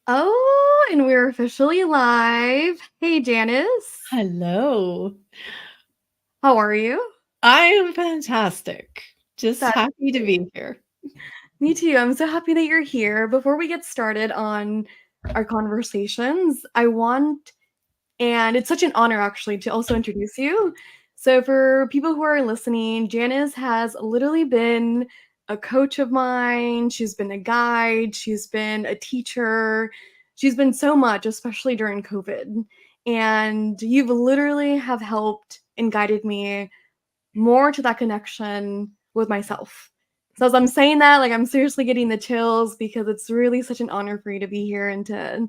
Oh, and we're officially live. Hey, Janice. Hello. How are you? I am fantastic. Just That's happy to be here. Me too. I'm so happy that you're here. Before we get started on our conversations, and it's such an honor actually to also introduce you. So, for people who are listening, Janice has literally been a coach of mine. She's been a guide. She's been a teacher. She's been so much, especially during COVID. And you've literally have helped and guided me more to that connection with myself. So as I'm saying that, like I'm seriously getting the chills because it's really such an honor for you to be here and to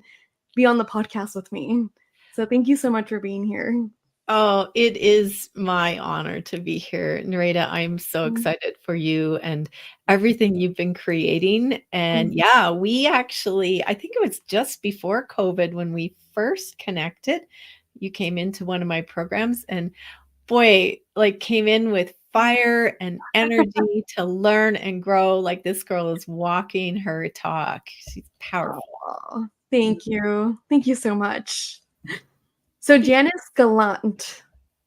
be on the podcast with me. So thank you so much for being here. Oh, it is my honor to be here. Nereyda, I'm so excited for you and everything you've been creating. And Mhm. yeah, I think it was just before COVID when we first connected. You came into one of my programs and boy, like came in with fire and energy to learn and grow. Like this girl is walking her talk. She's powerful. Aw, thank you. Thank you so much. So Janice Gallant.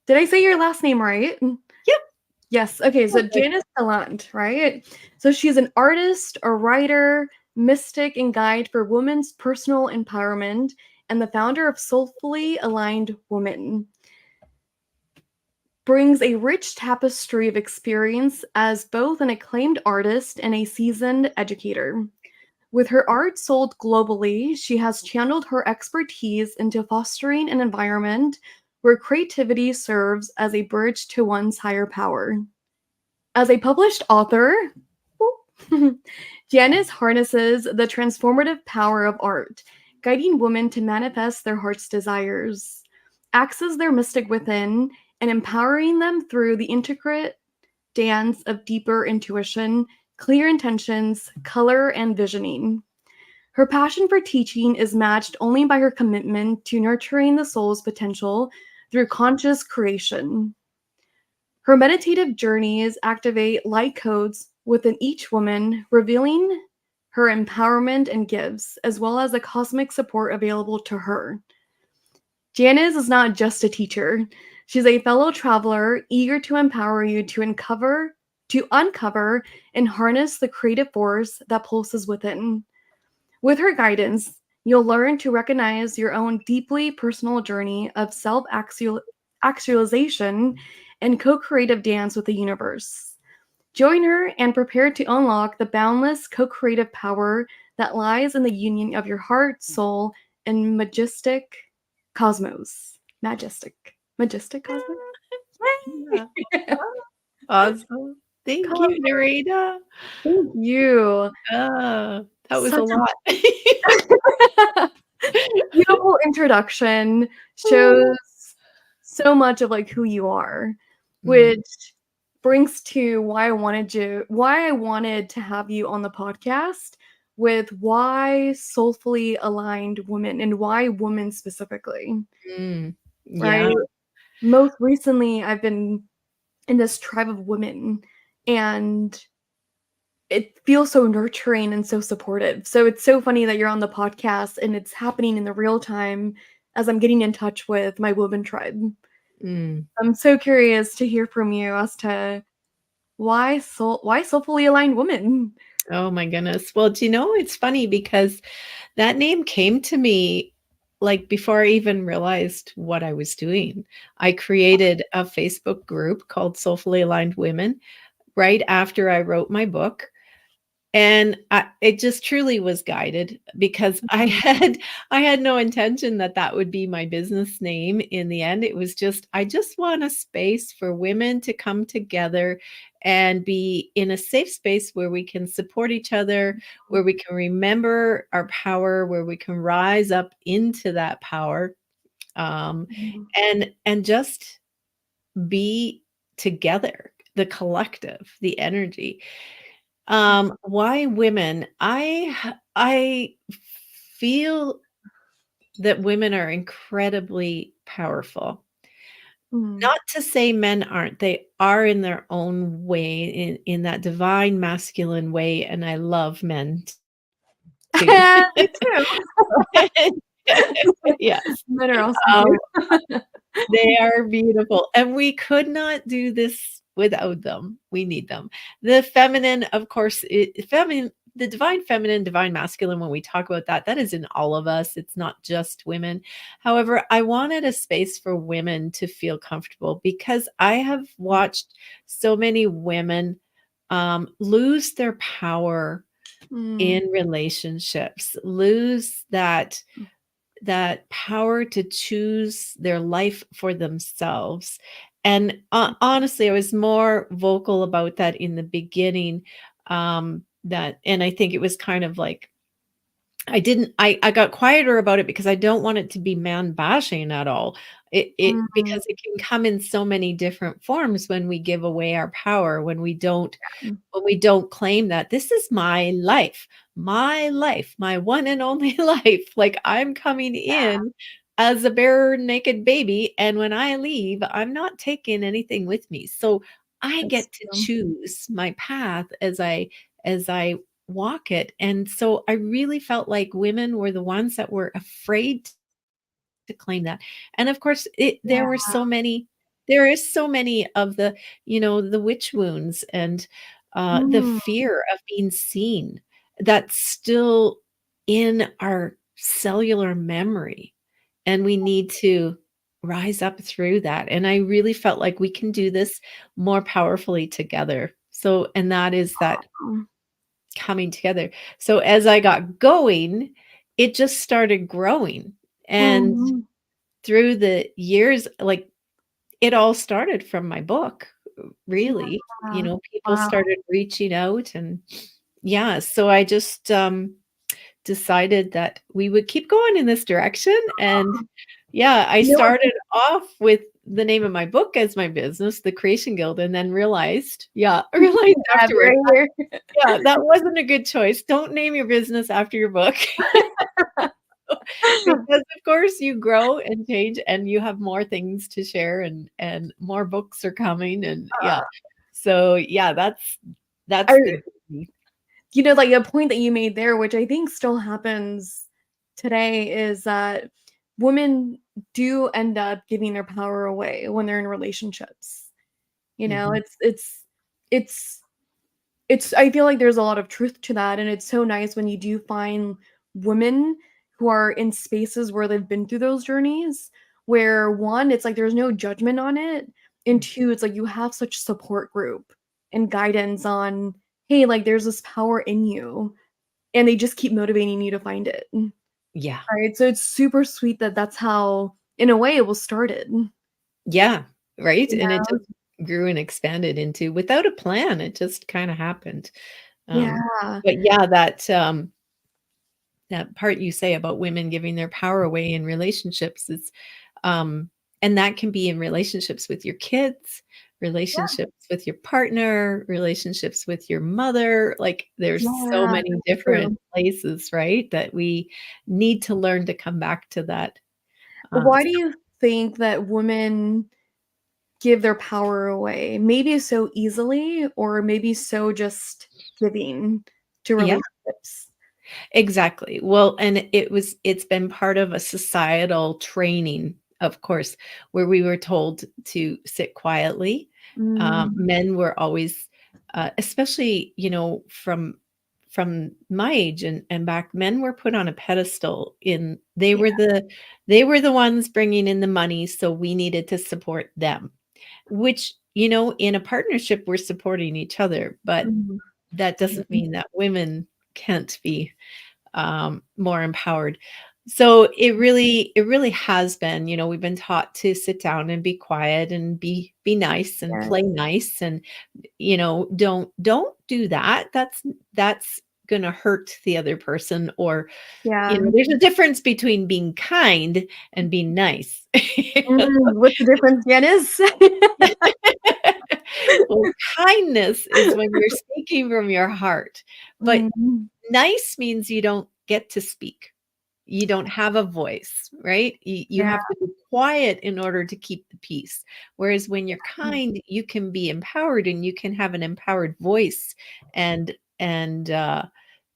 Did I say your last name right? Yep. Yes. Okay. So Perfect. Janice Gallant, right? So she's an artist, a writer, mystic, and guide for women's personal empowerment, and the founder of Soulfully Aligned Women. Brings a rich tapestry of experience as both an acclaimed artist and a seasoned educator. With her art sold globally, she has channeled her expertise into fostering an environment where creativity serves as a bridge to one's higher power. As a published author, Janice harnesses the transformative power of art, guiding women to manifest their heart's desires, access their mystic within, and empowering them through the intricate dance of deeper intuition, clear intentions, color, and visioning. Her passion for teaching is matched only by her commitment to nurturing the soul's potential through conscious creation. Her meditative journeys activate light codes within each woman, revealing her empowerment and gifts, as well as the cosmic support available to her. Janice is not just a teacher. She's a fellow traveler, eager to empower you to uncover and harness the creative force that pulses within. With her guidance, you'll learn to recognize your own deeply personal journey of self actualization and co creative dance with the universe. Join her and prepare to unlock the boundless co creative power that lies in the union of your heart, soul, and majestic cosmos. Majestic cosmos? Yeah. Awesome. Thank you, Nereyda. Thank you. That was a Such lot. a beautiful introduction shows so much of like who you are, Mm, which brings to why I wanted to have you on the podcast with why soulfully aligned women and why women specifically, yeah. right? Most recently, I've been in this tribe of women and it feels so nurturing and so supportive. So it's so funny that you're on the podcast and it's happening in the real time as I'm getting in touch with my woman tribe. Mm. I'm so curious to hear from you as to why soulfully aligned woman. Oh my goodness. Well, do you know, it's funny because that name came to me like before I even realized what I was doing. I created a Facebook group called Soulfully Aligned Women right after I wrote my book. And it just truly was guided because Mhm. I had no intention that that would be my business name in the end. It was just I just want a space for women to come together and be in a safe space where we can support each other, where we can remember our power, where we can rise up into that power, um, Mhm. and just be together, the collective, the energy. Why women? I feel that women are incredibly powerful. Mhm. Not to say men aren't. They are in their own way, in that divine masculine way, and I love men too. Me too. Yes. Men are awesome Um, too. they are beautiful, and we could not do this without them. We need them. The feminine, of course, feminine, the divine feminine, divine masculine, when we talk about that, that is in all of us. It's not just women. However, I wanted a space for women to feel comfortable because I have watched so many women lose their power Mm, in relationships, lose that power to choose their life for themselves. And honestly, I was more vocal about that in the beginning. That, and I think it was kind of like I got quieter about it because I don't want it to be man bashing at all. It mm, because it can come in so many different forms when we give away our power, mm, when we don't claim that this is my life, my one and only life. Like I'm coming in as a bare naked baby, and when I leave, I'm not taking anything with me. So I that's get to true. choose my path as I walk it. And so I really felt like women were the ones that were afraid to claim that. And of course, Yeah. there is so many of the witch wounds and the Mm, fear of being seen that's still in our cellular memory. And we need to rise up through that. And I really felt like we can do this more powerfully together. So, and that is that mm, coming together. So as I got going, it just started growing. And mhm. through the years, like it all started from my book, really. Yeah. People Wow. started reaching out and yeah, so I just decided that we would keep going in this direction. And yeah, I You know what? started off with the name of my book as my business, The Creation Guild, and then I realized I have it afterwards, right yeah, that wasn't a good choice. Don't name your business after your book here. because of course you grow and change and you have more things to share and more books are coming and yeah. So yeah, that's I the like a point that you made there, which I think still happens today, is that women do end up giving their power away when they're in relationships. Mhm. It's it's I feel like there's a lot of truth to that, and it's so nice when you do find women who are in spaces where they've been through those journeys, where one, it's like there's no judgment on it, and two, it's like you have such support group and guidance on, hey, like there's this power in you, and they just keep motivating you to find it. Yeah. Right? So it's super sweet that that's how, in a way, it was started. Yeah, right? And it Yeah. just grew and expanded into without a plan, it just kinda happened. Um, Yeah. but yeah, that part you say about women giving their power away in relationships is, um and that can be in relationships with your kids, Yeah. relationships with your partner, relationships with your mother, like, there's so Yeah. many That's different true. places, right, that we need to learn to come back to that, Why so do you think that women give their power away? Maybe so easily or maybe so just giving to yeah. relationships? Exactly. Well, and it's been part of a societal training, of course, where we were told to sit quietly. Mm, Men were always, especially, from my age and back, men were put on a pedestal in yeah. they were the ones bringing in the money, so we needed to support them, which, in a partnership, we're supporting each other, but Mhm. that doesn't Mhm. mean that women can't be more empowered. So it really has been, we've been taught to sit down and be quiet and be nice and Yeah. play nice and don't do that. That's going to hurt the other person or Yeah. there's a difference between being kind and being nice. What's the difference, Janice? Well, kindness is when you're speaking from your heart, but Mhm. nice means you don't get to speak. You don't have a voice, right? You Yeah. have to be quiet in order to keep the peace. Whereas when you're kind, you can be empowered and you can have an empowered voice and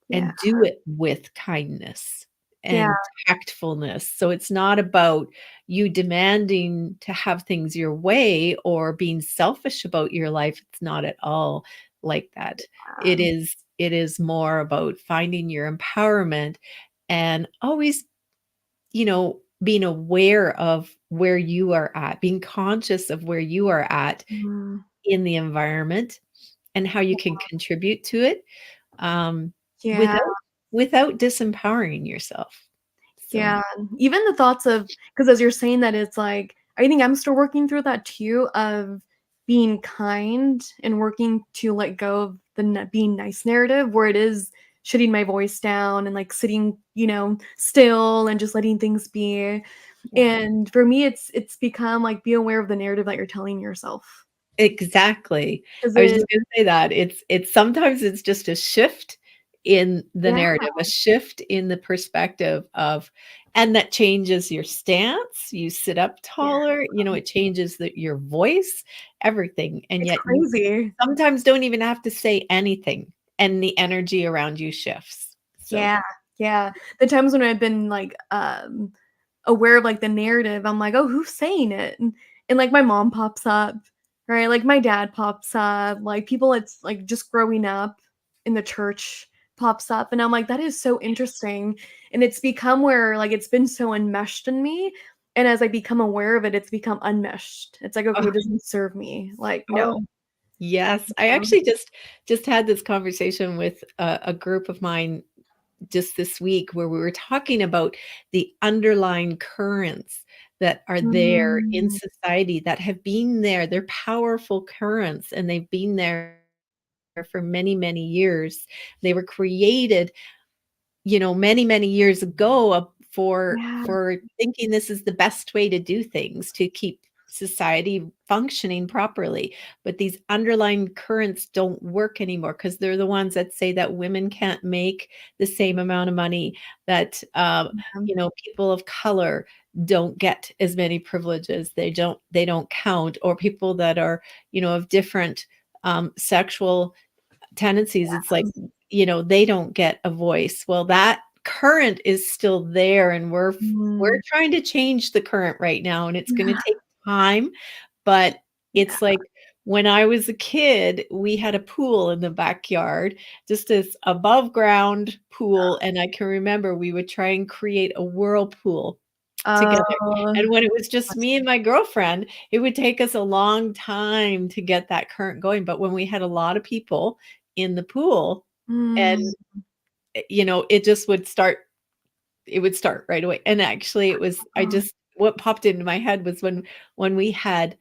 Yeah. and do it with kindness Yeah. and tactfulness. So it's not about you demanding to have things your way or being selfish about your life. It's not at all like that. It is more about finding your empowerment and always, being aware of where you are at, being conscious of where you are at Mm, in the environment and how you can contribute to it, um, yeah. without disempowering yourself. So Yeah. Even the thoughts of, because as you're saying that, it's like, I think I'm still working through that too, of being kind and working to let go of the being nice narrative, where it is shutting my voice down and like sitting, still and just letting things be. yeah. And for me, it's become like, be aware of the narrative that you're telling yourself. Exactly. Because I was just gonna say that. It's sometimes it's just a shift in the yeah, narrative, a shift in the perspective of, and that changes your stance, you sit up yeah, taller, it changes your voice, everything, and it's yet you crazy. sometimes don't even have to say anything, and the energy around you shifts. So Yeah, yeah. The times when I've been like, aware of like the narrative, I'm like, oh, who's saying it? And like my mom pops up, right? Like my dad pops up, like people it's like just growing up in the church pops up. And I'm like, that is so interesting. And it's become where like it's been so enmeshed in me. And as I become aware of it, it's become unmeshed. It's like, okay, it doesn't serve me. Like, oh, no. yes. I Um, actually just had this conversation with a group of mine just this week where we were talking about the underlying currents that are there in mm, society that have been there. They're powerful currents and they've been there for many, many years. They were created, many, many years ago yeah. for thinking this is the best way to do things to keep society functioning properly. But these underlying currents don't work anymore because they're the ones that say that women can't make the same amount of money, that people of color don't get as many privileges. They don't count, or people that are, of different sexual tendencies, it's like, they don't get a voice. Well, that current is still there, and we're Mm, trying to change the current right now, and it's gonna take time, but yeah. it's like when I was a kid, we had a pool in the backyard, just this above ground pool, and I can remember we would try and create a whirlpool together, Oh, and when it was just that's me and my girlfriend, it would take us a long time to get that current going, but when we had a lot of people in the pool and, mm, it just would start right away, and actually it was I oh, just what popped into my head was when we had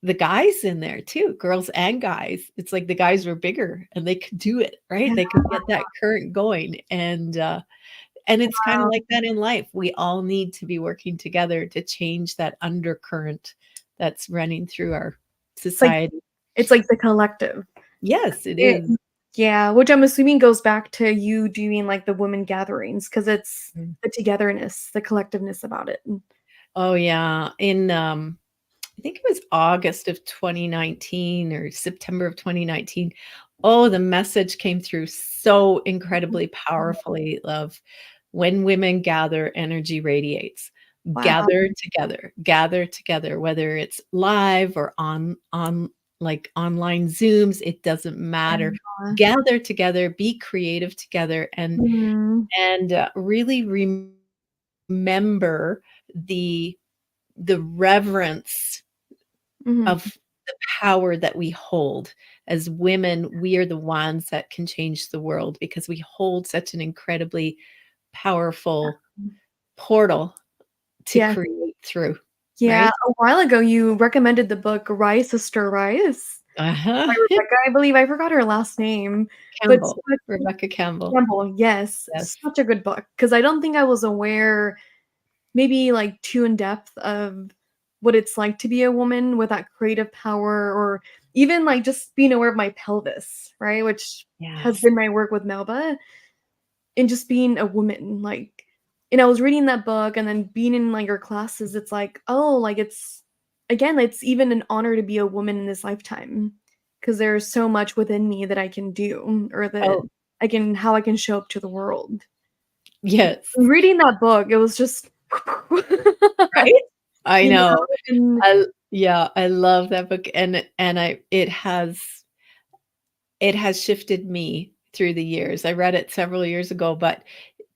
the guys in there too, girls and guys, it's like the guys were bigger and they could do it, right? yeah, They could get that current going, and it's kinda wow. like that in life. We all need to be working together to change that undercurrent that's running through our It's like society. it's like the collective. Yes, it It is. Yeah, which I'm assuming goes back to you doing, like, the women gatherings, because it's Mm. the togetherness, the collectiveness about it. Oh, yeah. I think it was August of 2019 or September of 2019. Oh, the message came through so incredibly powerfully of when women gather, energy radiates. Wow. Gather together, whether it's live or on like online Zooms, it doesn't matter. Yeah. Gather together, be creative together, and Mhm. and really remember the the reverence Mhm. of the power that we hold. As women, we are the ones that can change the world because we hold such an incredibly powerful portal to Yeah. create through, Yeah, right? a while ago, you recommended the book Rise, Sister Rise Uh-huh. by Rebecca, I believe. I forgot her last name, but Campbell, Rebecca Campbell. Campbell, yes, Yes. such a good book, because I don't think I was aware, maybe, like, too in depth of what it's like to be a woman with that creative power, or even, like, just being aware of my pelvis, right, which has Yes. been my work with Melba, and just being a woman, like, and I was reading that book and then being in, like, your classes, it's like, oh, like, it's again, it's even an honor to be a woman in this lifetime, because there's so much within me that I can do, or that Oh. how I can show up to the world. Yes. Reading that book, it was just Right? I you know, know. and Yeah, I love that book, and it has shifted me through the years. I read it several years ago, but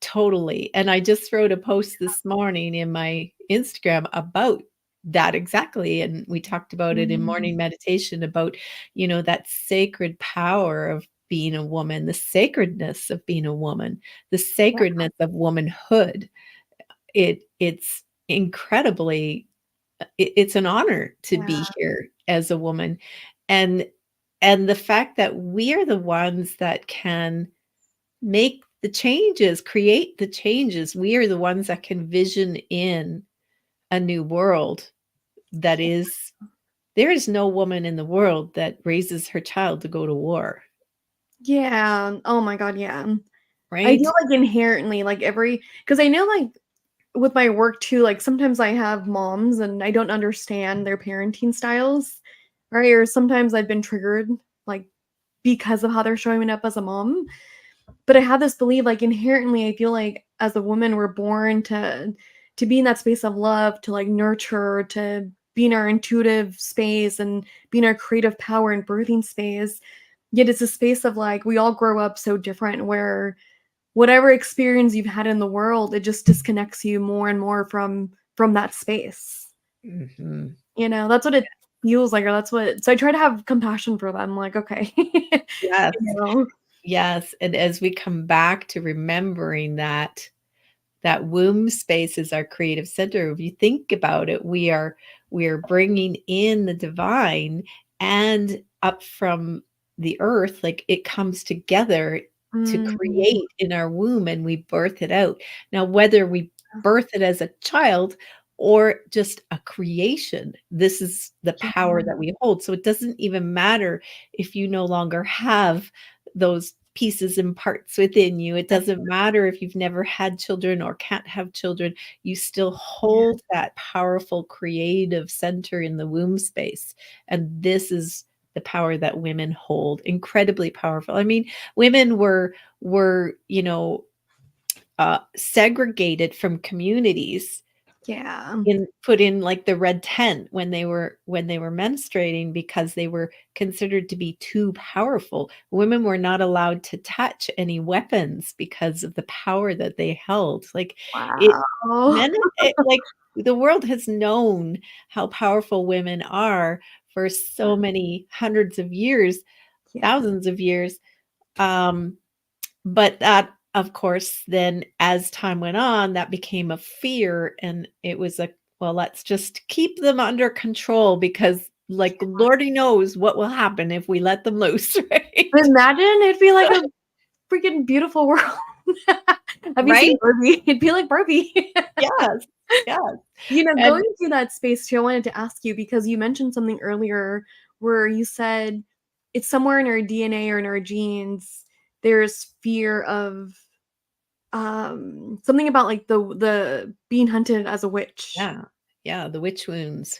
totally. And I just wrote a post this morning in my Instagram about that exactly. And we talked about it in mm, morning meditation about, that sacred power of being a woman, the sacredness of being a woman, the yeah, sacredness of womanhood. It's incredibly it's an honor to yeah, be here as a woman. And the fact that we are the ones that can make the changes, create the changes. We are the ones that can vision in a new world that is there is no woman in the world that raises her child to go to war, yeah. Oh my god, yeah. I right? feel like inherently, like because I know like with my work too, like sometimes I have moms and I don't understand their parenting styles, right? Or sometimes I've been triggered, like because of how they're showing up as a mom. But I have this belief, like inherently, I feel like as a woman, we're born to be in that space of love, to like nurture, to be in our intuitive space and be in our creative power and birthing space. Yet it's a space of like we all grow up so different where whatever experience you've had in the world, it just disconnects you more and more from that space. Mhm. That's what it feels like, or that's what so I try to have compassion for them, like, okay. Yes. You know? Yes, and as we come back to remembering that womb space is our creative center. If you think about it, we are bringing in the divine and up from the earth, like it comes together to Mm, create in our womb and we birth it out. Now, whether we birth it as a child or just a creation, this is the yeah, power that we hold. So it doesn't even matter if you no longer have those pieces and parts within you. It doesn't matter if you've never had children or can't have children, you still yeah, hold that powerful creative center in the womb space. And this is the power that women hold, incredibly powerful. I mean, women were segregated from communities yeah. put in like the red tent when they were menstruating because they were considered to be too powerful. Women were not allowed to touch any weapons because of the power that they held. Like it Wow. men like the world has known how powerful women are for so many hundreds of years, Yeah, thousands of years. Um but that, of course, then as time went on, that became a fear, and it was like, "Well, let's just keep them under control because, like, lordy knows what will happen if we let them loose," right? imagine it'd be like a freaking beautiful world. Have you Right? seen Barbie? It'd be like Barbie. Yes, yes, Going and through that space too, I wanted to ask you because you mentioned something earlier where you said it's somewhere in our DNA or in our genes, there's fear of something about like the being hunted as a witch. yeah, yeah, the witch wounds.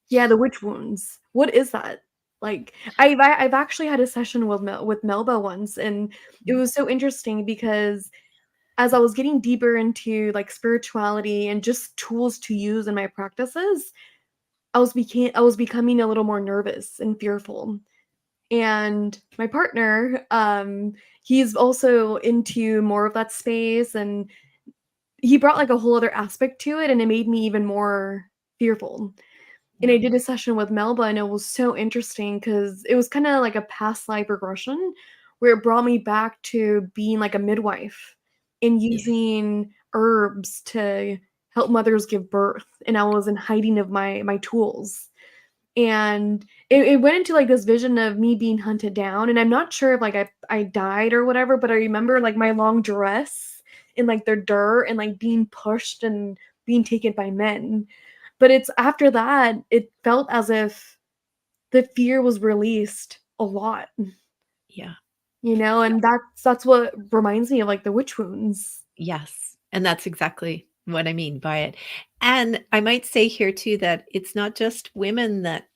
Yeah, the witch wounds. What is that? Like, I've actually had a session with Melba once, and it was so interesting because as I was getting deeper into like spirituality and just tools to use in my practices, I was becoming a little more nervous and fearful. And my partner, he's also into more of that space, and he brought like a whole other aspect to it, and it made me even more fearful. And I Yeah, did a session with Melba, and it was so interesting because it was kind of like a past life regression where it brought me back to being like a midwife and yeah, using herbs to help mothers give birth. And I was in hiding of my tools. And it went into like this vision of me being hunted down. And I'm not sure if like I died or whatever, but I remember like my long dress in like the dirt and like being pushed and being taken by men. But it's after that, it felt as if the fear was released a lot, yeah, and that's what reminds me of like the witch wounds. yes, and that's exactly what I mean by it. And I might say here too that it's not just women that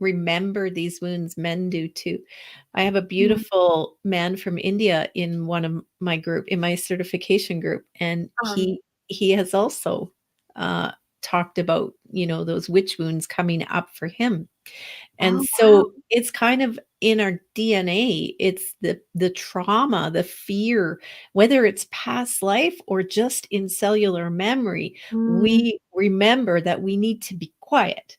remember these wounds. Men do too. I have a Mm. beautiful man from India in one of my group, in my certification group, and Um, he has also uh, talked about, you know, those witch wounds coming up for him. And oh, wow. so it's kind of in our DNA. It's the trauma, the fear, whether it's past life or just in cellular memory, Mm, we remember that we need to be quiet.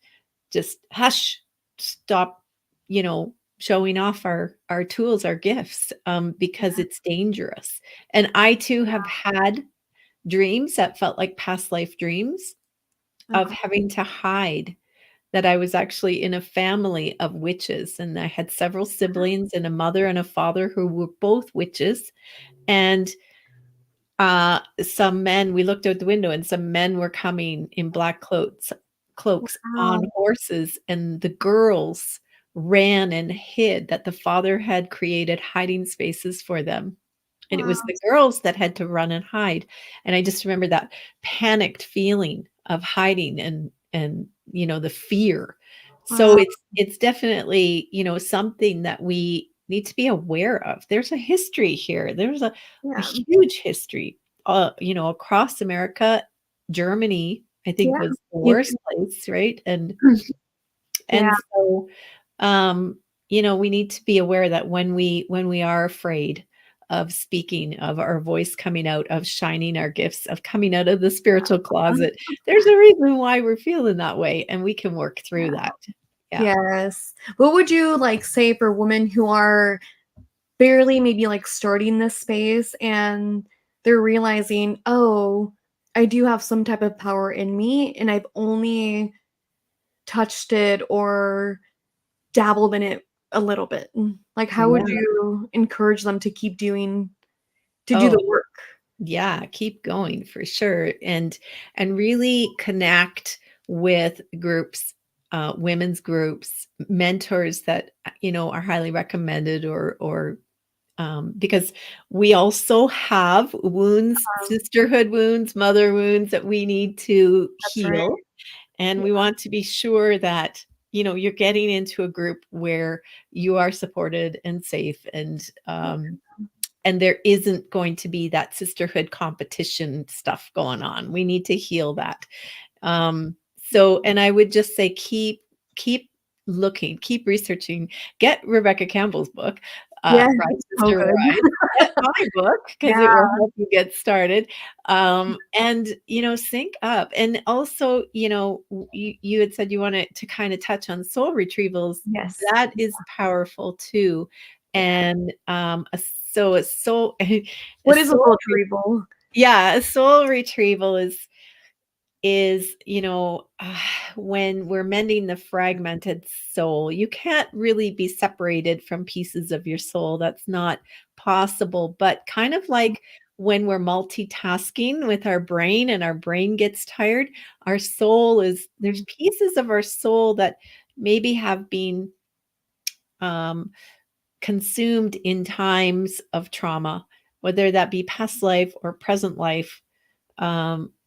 Just hush, stop, you know, showing off our tools, our gifts, because it's dangerous. And I too have had dreams that felt like past life dreams of uh-huh. having to hide that I was actually in a family of witches, and I had several siblings and a mother and a father who were both witches. And some men, we looked out the window and some men were coming in black cloaks on Wow. horses, and the girls ran and hid, that the father had created hiding spaces for them. And it Wow. was the girls that had to run and hide. And I just remember that panicked feeling of hiding and you know, the fear. So Wow. it's definitely, you know, something that we need to be aware of. There's a history here. There's a Yeah. huge history, you know, across America. Germany, I think, Yeah. was the You worst place, right? yeah. And so, you know, we need to be aware that when we are afraid of speaking, of our voice coming out, of shining our gifts, of coming out of the spiritual closet, there's a reason why we're feeling that way, and we can work through Yeah. that. Yeah. Yes. What would you like say for women who are barely maybe like starting this space and they're realizing, oh, I do have some type of power in me and I've only touched it or dabbled in it a little bit. Like, how would Yeah. you encourage them to keep doing to do Oh, the work? yeah, keep going for sure, and really connect with groups, women's groups, mentors that, you know, are highly recommended, or because we also have wounds, sisterhood wounds, mother wounds that we need to That's right. heal. And Yeah. we want to be sure that, you know, you're getting into a group where you are supported and safe, and there isn't going to be that sisterhood competition stuff going on. We need to heal that. So, and I would just say, keep looking, keep researching. Get Rebecca Campbell's book, Yeah. Rise So Sister good. Rise. Get my book because it Yeah. will help you get started. And you know, sync up. And also, you know, you had said you wanted to kind of touch on soul retrievals. Yes. That is powerful too. Yeah. And so a soul a What is a soul soul re- retrieval? yeah, a soul retrieval is, you know, when we're mending the fragmented soul, you can't really be separated from pieces of your soul. That's not possible. But kind of like when we're multitasking with our brain and our brain gets tired, our soul is, there's pieces of our soul that maybe have been um, consumed in times of trauma, whether that be past life or present life.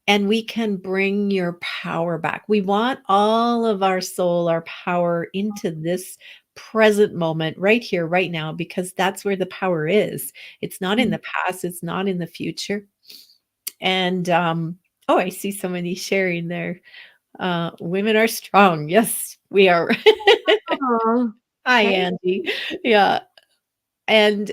And we can bring your power back. We want all of our soul, our power into this present moment, right here, right now, because that's where the power is. It's not in Mm. the past, it's not in the future. And oh, I see somebody sharing there. Women are strong. Yes, we are. Oh, Hi, okay. Andy. Yeah. And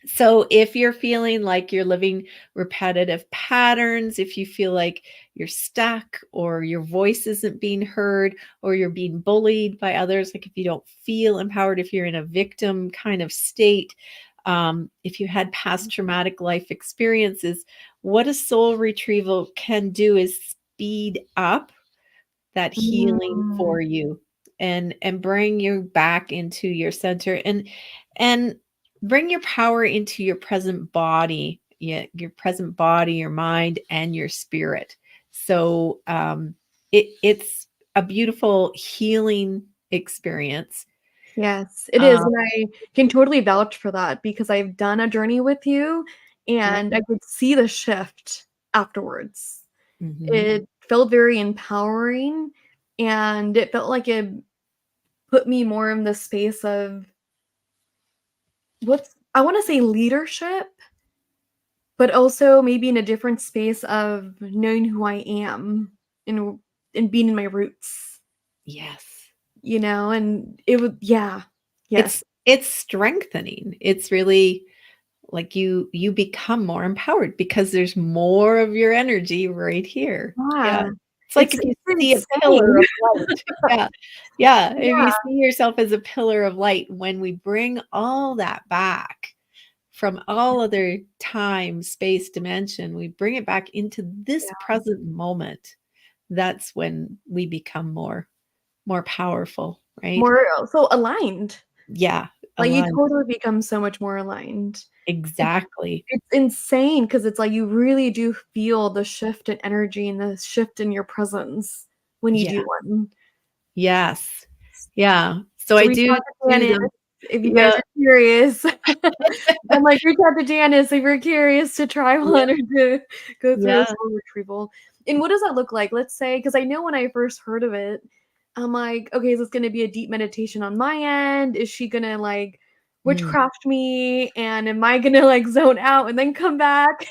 so if you're feeling like you're living repetitive patterns, if you feel like you're stuck or your voice isn't being heard or you're being bullied by others, like if you don't feel empowered, if you're in a victim kind of state, if you had past traumatic life experiences, what a soul retrieval can do is speed up that healing Mm. for you, and bring you back into your center, and bring your power into your present body, yeah, your present body, your mind, and your spirit. So it's a beautiful healing experience. Yes, it is, um, and I can totally vouch for that because I've done a journey with you, yeah. and I could see the shift afterwards. Mhm. It felt very empowering, and it felt like put me more in the space of I want to say leadership, but also maybe in a different space of knowing who I am and being in my roots, Yes. and it would, yeah. Yes. It's strengthening. It's really like you become more empowered because there's more of your energy right here. Yeah. Yeah. It's like It's if you it's see a pillar insane. of light. Yeah. Yeah. If you Yeah. see yourself as a pillar of light, when we bring all that back from all other time, space, dimension, we bring it back into this Yeah. present moment. That's when we become more powerful, right? More so aligned. Yeah. Like, you Aligned. totally become so much more aligned. It's Exactly. it's insane because it's like you really do feel the shift in energy and the shift in your presence when you Yeah. do one. Yes. Yeah. So So I reach do out to do Janice them. if you guys Yeah. are curious. I'm like, reach out to Janice if you're curious to try Yeah. one or to go through a Yeah. soul retrieval. And what does that look like? Let's say, because I know when I first heard of it, I'm like, okay, is this going to be a deep meditation on my end? Is she going to like Mm. witchcraft me? And am I going to like zone out and then come back?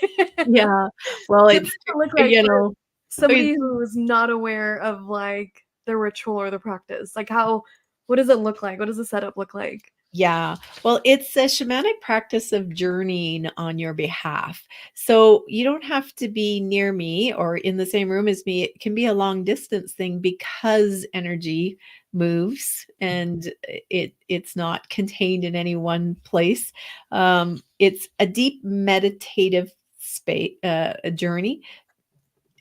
Yeah. Well, What does it's it look like you for know, somebody it's who's not aware of like the ritual or the practice? Like what does it look like? What does the setup look like? yeah. Well, it's a shamanic practice of journeying on your behalf. So you don't have to be near me or in the same room as me. It can be a long distance thing because energy moves and it's not contained in any one place. It's a deep meditative space, a journey.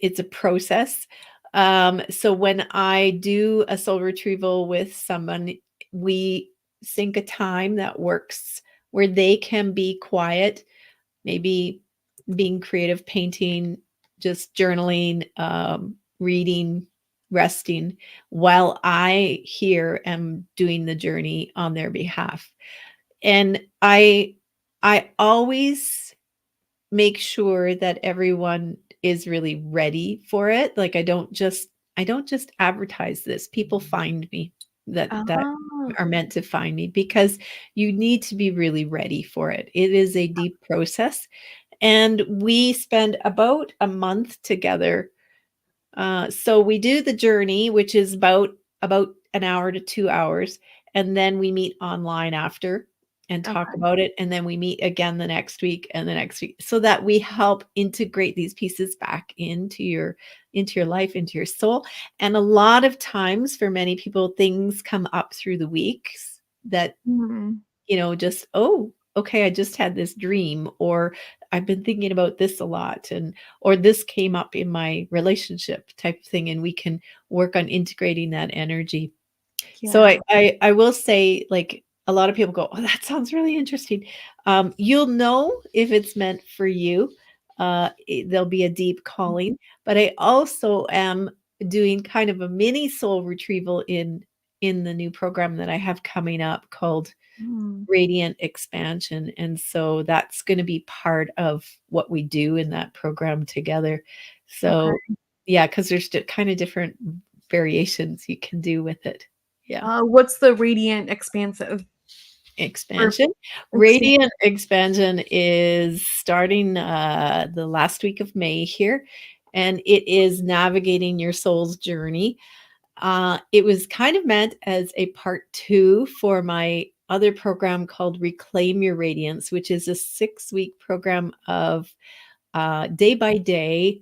It's a process. So when I do a soul retrieval with someone, we sync a time that works where they can be quiet, maybe being creative, painting, just journaling, reading, resting, while I here am doing the journey on their behalf. And I always make sure that everyone is really ready for it. Like I don't just advertise this. People find me that Oh, are meant to find me because you need to be really ready for it. It is a deep process and we spend about a month together. So we do the journey, which is about an hour to 2 hours, and then we meet online after and talk okay. about it, and then we meet again the next week and the next week, so that we help integrate these pieces back into your life, into your soul. And a lot of times, for many people, things come up through the weeks that Mhm. just, oh, okay, I just had this dream, or I've been thinking about this a lot, or this came up in my relationship type of thing, and we can work on integrating that energy. So Yeah. I will say, like, a lot of people go, oh, that sounds really interesting. You'll know if it's meant for you. There'll be a deep calling, but I also am doing kind of a mini soul retrieval in the new program that I have coming up called Mm, Radiant Expansion, and so that's gonna be part of what we do in that program together. So, okay. yeah, because there's kinda different variations you can do with it. Yeah. What's the radiant expansive or Expansion. expand? Radiant Expansion is starting, the last week of May here, and it is navigating your soul's journey. It was kind of meant as a part 2 for my other program called Reclaim Your Radiance, which is a 6-week program of, day by day,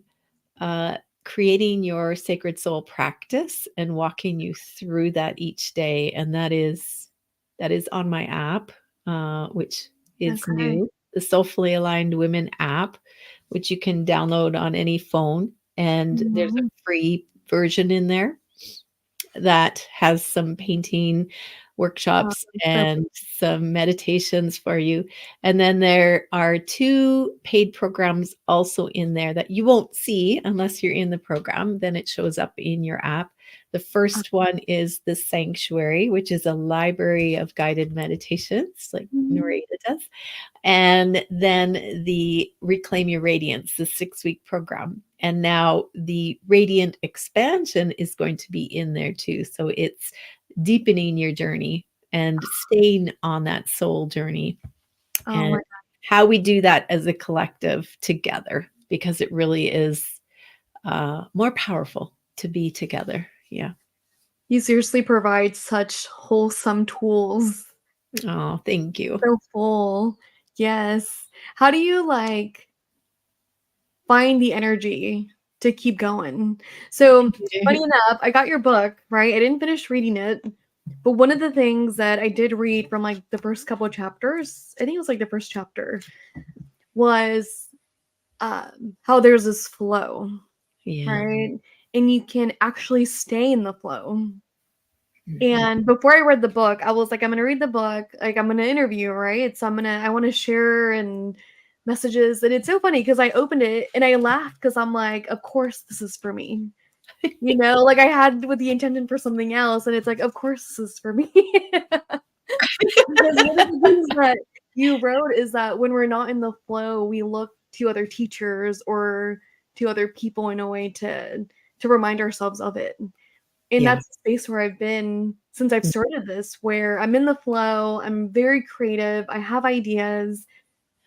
uh, creating your sacred soul practice and walking you through that each day, and that is on my app, which is Okay. new, the Soulfully Aligned Women app, which you can download on any phone, and there's a Mhm. free version in there that has some painting workshops So and some meditations for you. And then there are 2 paid programs also in there that you won't see unless you're in the program, then it shows up in your app. The first one is the Sanctuary, which is a library of guided meditations like mhm. Nereyda does. And then the Reclaim Your Radiance, the 6-week program. And now the Radiant Expansion is going to be in there too. So it's deepening your journey and staying on that soul journey, Oh and my, how we do that as a collective together, because it really is more powerful to be together. Yeah. you seriously provide such wholesome tools. Oh, thank you. So full. Yes. How do you like find the energy to keep going? So, funny enough, I got your book, right? I didn't finish reading it, but one of the things that I did read from like the first couple of chapters, I think it was like the first chapter, was how there's this flow, Yeah. right? And you can actually stay in the flow. Mhm. And before I read the book, I was like, I'm gonna read the book, like I'm gonna interview, right? So I want to share and messages. And it's so funny because I opened it and I laughed because I'm like, of course this is for me. You know, like I had with the intention for something else, and it's like, of course this is for me. Because one of the things that you wrote is that when we're not in the flow, we look to other teachers or to other people in a way to remind ourselves of it. And Yeah. that's the space where I've been since I've started this, where I'm in the flow, I'm very creative, I have ideas,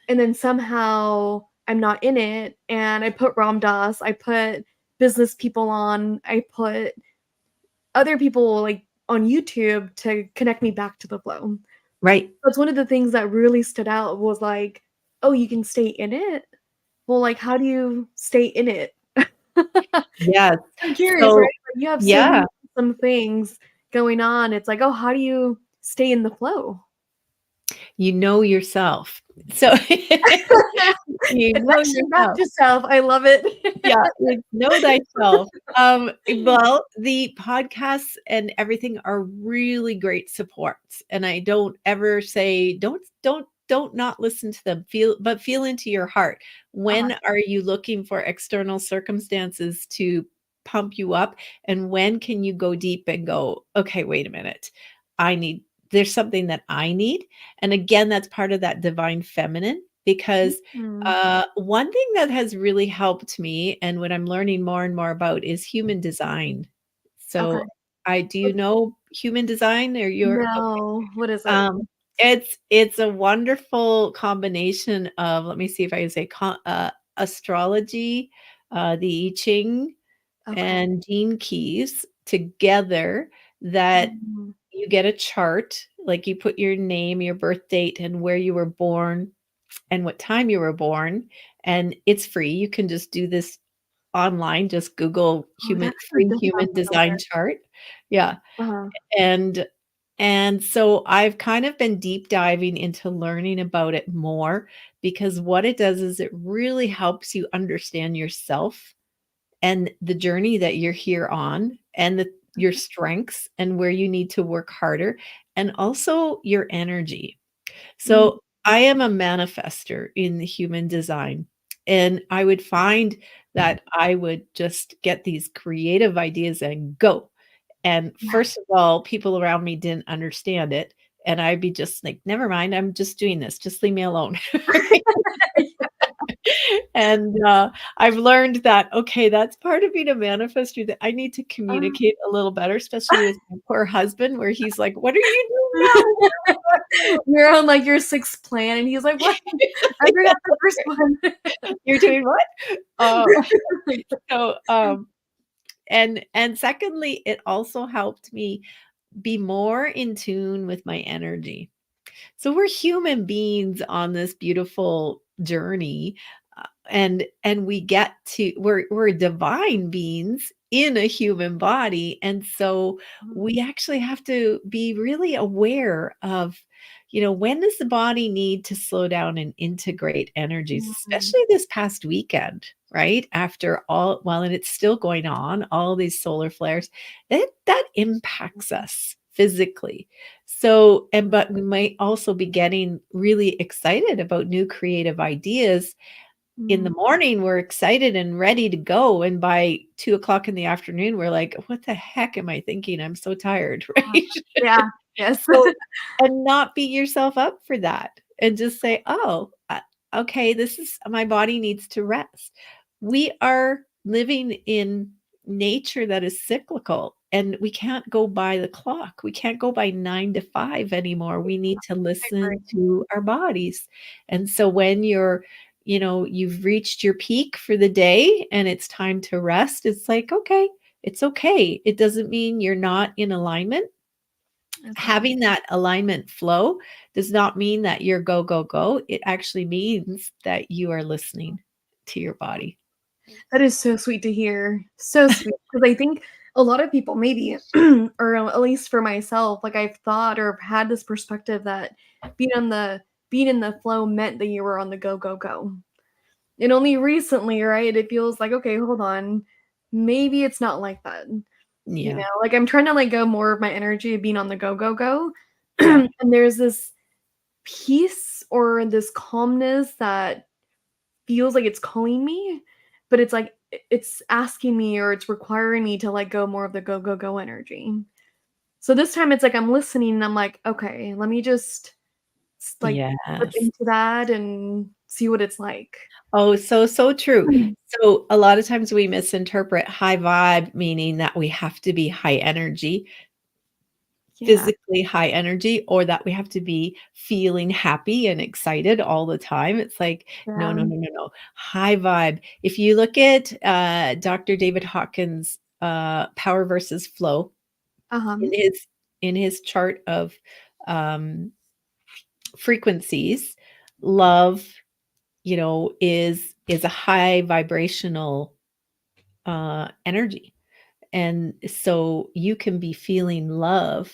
and then somehow I'm not in it. And I put Ram Dass, I put business people on, I put other people like on YouTube to connect me back to the flow. Right. That's one of the things that really stood out was like, oh, you can stay in it? Well, like, how do you stay in it? Yes. I'm curious, right? So, Like, you have so yeah, many some things going on. It's like, oh, how do you stay in the flow? you know yourself. So you know Connection back yourself. to self. I love it. Yeah, it's know thyself. Well, the podcasts and everything are really great supports, and I don't ever say don't not listen to them. Feel into your heart. Uh-huh. When are you looking for external circumstances to pump you up, and when can you go deep and go, okay, wait a minute, I need there's something that I need, and again, that's part of that divine feminine because Mhm. one thing that has really helped me and what I'm learning more and more about is human design. Okay. So I do you know human design or your okay. No. What is it? Um, it's a wonderful combination of, let me see if I can say astrology, the I Ching Okay. and gene keys together that Mhm. you get a chart, like you put your name, your birth date, and where you were born and what time you were born, and it's free. You can just do this online, just Google Oh, that actually free does sound human design familiar. chart. Yeah, Uh-huh. and so I've kind of been deep diving into learning about it more because what it does is it really helps you understand yourself and the journey that you're here on and your strengths and where you need to work harder and also your energy. Mhm. So I am a manifester in the human design. And I would find that I would just get these creative ideas and go. And Yeah. first of all, people around me didn't understand it. And I'd be just like, never mind, I'm just doing this. Just leave me alone. And I've learned that, okay, that's part of being a manifester that I need to Uh, communicate a little better, especially with my poor husband, where he's like, what are you doing now? You're on like your sixth plan, and he's like, "What? I forgot the first one." You're doing what? Uh, so, and secondly, it also helped me be more in tune with my energy. So we're human beings on this beautiful journey, and we get to we're divine beings in a human body, and so we actually have to be really aware of, when does the body need to slow down and integrate energies, Mhm. especially this past weekend, right? After all, well, and it's still going on, all these solar flares, that impacts us physically. So, and but we might also be getting really excited about new creative ideas. In the Mhm. morning, we're excited and ready to go. And by 2 o'clock in the afternoon, we're like, what the heck am I thinking? I'm so tired, right? Yeah. Yes. So, and not beat yourself up for that and just say, oh, okay, this is my body needs to rest. We are living in nature that is cyclical, and we can't go by the clock. We can't go by 9 to 5 anymore. We need to I agree. listen to our bodies. And so when you've reached your peak for the day and it's time to rest, it's like, okay, it's okay. It doesn't mean you're not in alignment. Okay. Having that alignment flow does not mean that you're go, go, go. It actually means that you are listening to your body. That is so sweet to hear. So sweet. Because I think a lot of people, maybe, or at least for myself, like I've thought or had this perspective that being on the being in the flow meant that you were on the go, go, go. And only recently, right, it feels like, okay, hold on. Maybe it's not like that. Yeah. Like I'm trying to like go more of my energy of being on the go, go, go. Yeah. And there's this peace or this calmness that feels like it's calling me, but it's like it's asking me or it's requiring me to like go more of the go, go, go energy. So this time it's like I'm listening and I'm like, okay, let me just like slip Yes. into that and see what it's like. Oh, so true. So a lot of times we misinterpret high vibe, meaning that we have to be high energy, Yeah. physically high energy, or that we have to be feeling happy and excited all the time. It's like, no, Yeah. no, no, no, no. High vibe. If you look at Dr. David Hawkins' Power versus Flow Uh-huh. in his chart of um, frequencies, love, is a high vibrational energy. And so you can be feeling love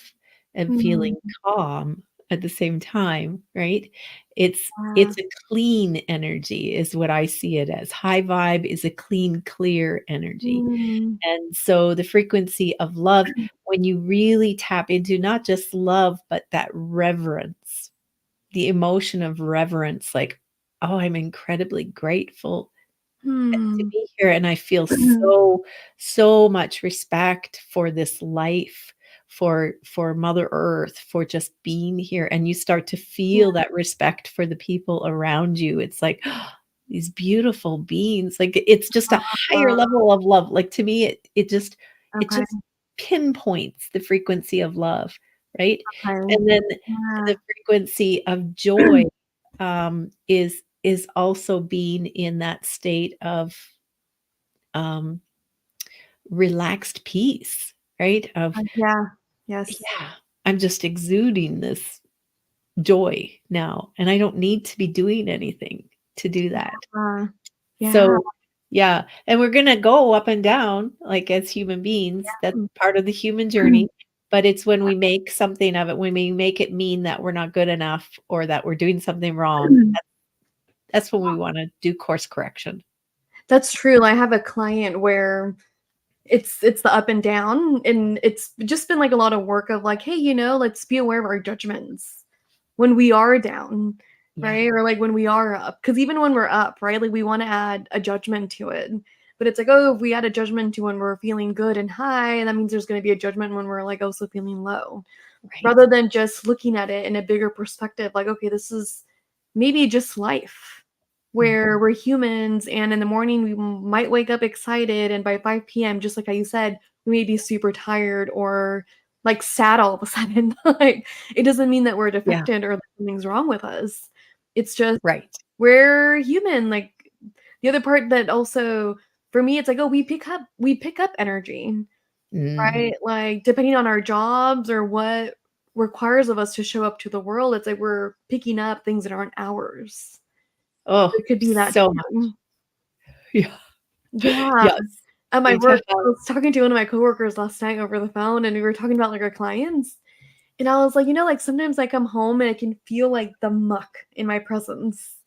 and Mm, feeling calm at the same time, right? It's yeah. a clean energy is what I see it as. High vibe is a clean, clear energy. Mm, And so the frequency of love, when you really tap into not just love, but that reverence, the emotion of reverence, like, oh, I'm incredibly grateful to hmm. be here, and I feel so much respect for this life, for Mother Earth, for just being here, and you start to Yeah. feel that respect for the people around you. It's like, these beautiful beings, like, it's just a higher Uh, level of love. Like, to me, it okay. just pinpoints the frequency of love, right? Okay. And then Yeah. the frequency of joy, is also being in that state of um, relaxed peace, right? Of, Yeah. Yes. yeah, I'm just exuding this joy now, and I don't need to be doing anything to do that. Uh, yeah. So, yeah, and we're gonna go up and down, like, as human beings. That's part of the human journey, but it's when we make something of it, when we make it mean that we're not good enough or that we're doing something wrong, that's when we wanna do course correction. That's true. I have a client where it's the up and down, and it's just been like a lot of work of like, hey, let's be aware of our judgments when we are down, Yeah, right? Or like when we are up. Because even when we're up, right? Like we want to add a judgment to it. But it's like, oh, if we add a judgment to when we're feeling good and high, that means there's going to be a judgment when we're like also feeling low. right. Rather than just looking at it in a bigger perspective, like, okay, this is maybe just life where Mhm. we're humans and in the morning we might wake up excited and by 5 p.m., just like how you said, we may be super tired or like sad all of a sudden. Like it doesn't mean that we're Yeah, defected or that something's wrong with us. It's just right. we're human. Like the other part that also for me it's like, oh, we pick up energy, Mhm. right? Like depending on our jobs or what requires of us to show up to the world, it's like we're picking up things that aren't ours. Oh, It could be that so much. too. Yeah. Yeah. Yes. At my Need to work, have I was talking to one of my coworkers last night over the phone, and we were talking about, like, our clients, and I was like, like, sometimes I come home and I can feel, like, the muck in my presence,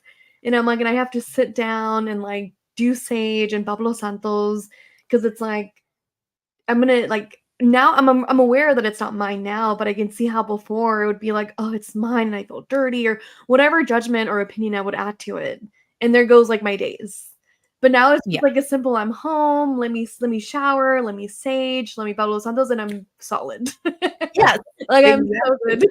and I'm like and I have to sit down and, like, do sage and Pablo Santos because it's like, I'm gonna, like now I'm aware that it's not mine now, but I can see how before it would be like, "Oh, it's mine, and I feel dirty," or whatever judgment or opinion I would add to it, and there goes, like, my days. But now it's yeah. just, like, a simple, "I'm home, let me shower, let me sage, let me Palo Santos, and I'm solid." Yes, Like, I'm so exactly. good.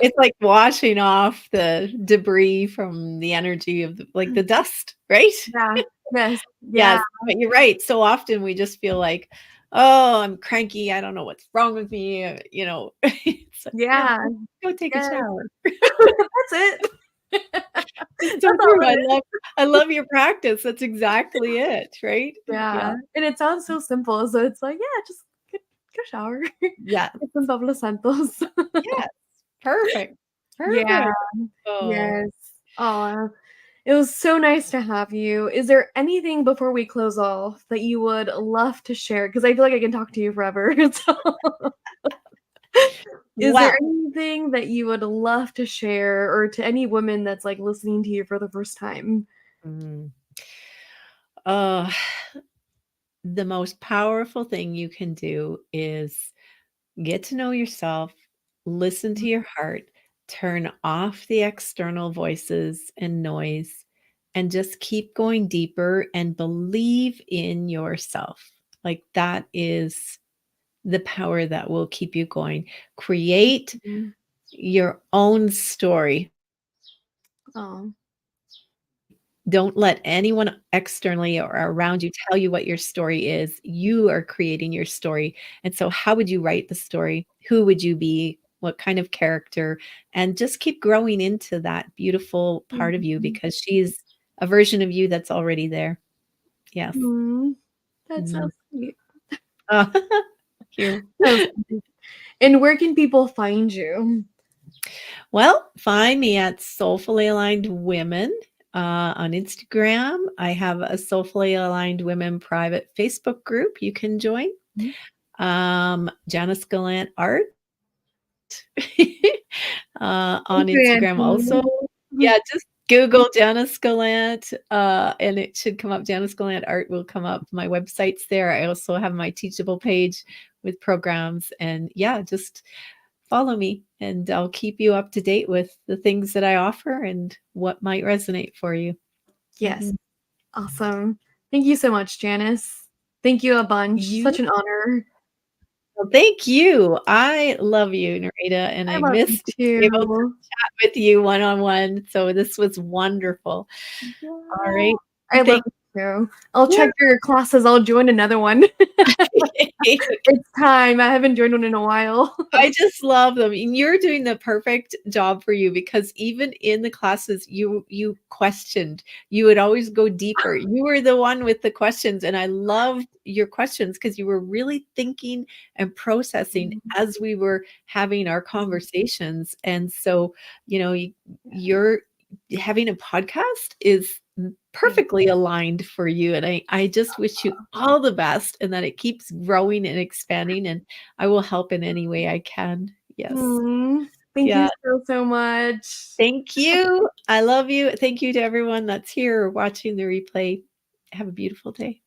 It's like washing off the debris from the energy of the dust, right? Yeah. Yes. Yeah. Yes, but you're right. So often we just feel like, "Oh, I'm cranky. I don't know what's wrong with me." It's like, "No, Yeah. go take a Yes. shower." That's it. It's so That's all true. it is. I love your practice. That's exactly it, right? Yeah. Yeah. And it sounds so simple. So it's like, yeah, just go shower. Yeah. Get some Pablo Santos. Yes. Perfect. Yeah. Perfect. Oh. Yes. Aw. It was so nice to have you. Is there anything before we close off that you would love to share? Because I feel like I can talk to you forever. So, is there Well, anything that you would love to share or to any woman that's, like, listening to you for the first time? mm, uh, the most powerful thing you can do is get to know yourself, listen to your heart, turn off the external voices and noise, and just keep going deeper and believe in yourself. Like that is the power that will keep you going. Create Mhm. your own story. Aw. Don't let anyone externally or around you tell you what your story is. You are creating your story. And so, how would you write the story? Who would you be? What kind of character? And just keep growing into that beautiful part of you Mhm. because she's a version of you that's already there. Yes. Mm. That's so Mm. sweet. Uh, you. So sweet. And where can people find you? Well, find me at Soulfully Aligned Women on Instagram. I have a Soulfully Aligned Women private Facebook group you can join. Mhm. Janice Gallant Art on Thank you, Instagram also. Auntie. Yeah, just Google Janice Gallant, and it should come up. Janice Gallant Art will come up. My website's there. I also have my Teachable page with programs, and yeah, just follow me, and I'll keep you up to date with the things that I offer and what might resonate for you. Yes. Mhm. Awesome. Thank you so much, Janice. Thank you a bunch. You Such an honor. Well, thank you. I love you, Nereyda, and I I love you missed being able to too. chat with you one-on-one, so this was wonderful. All Yeah. right. I love Thank you too. I'll Yeah. check your classes. I'll join another one. It's time. I haven't joined one in a while. I just love them, and you're doing the perfect job for you because even in the classes, you questioned. You would always go deeper. You were the one with the questions, and I loved your questions because you were really thinking and processing as we were having our conversations. And so, you're having a podcast is perfectly aligned for you. And I just wish you all the best and that it keeps growing and expanding. And I will help in any way I can. Yes. Thank you Yeah. so, so much. Thank you. I love you. Thank you to everyone that's here or watching the replay. Have a beautiful day.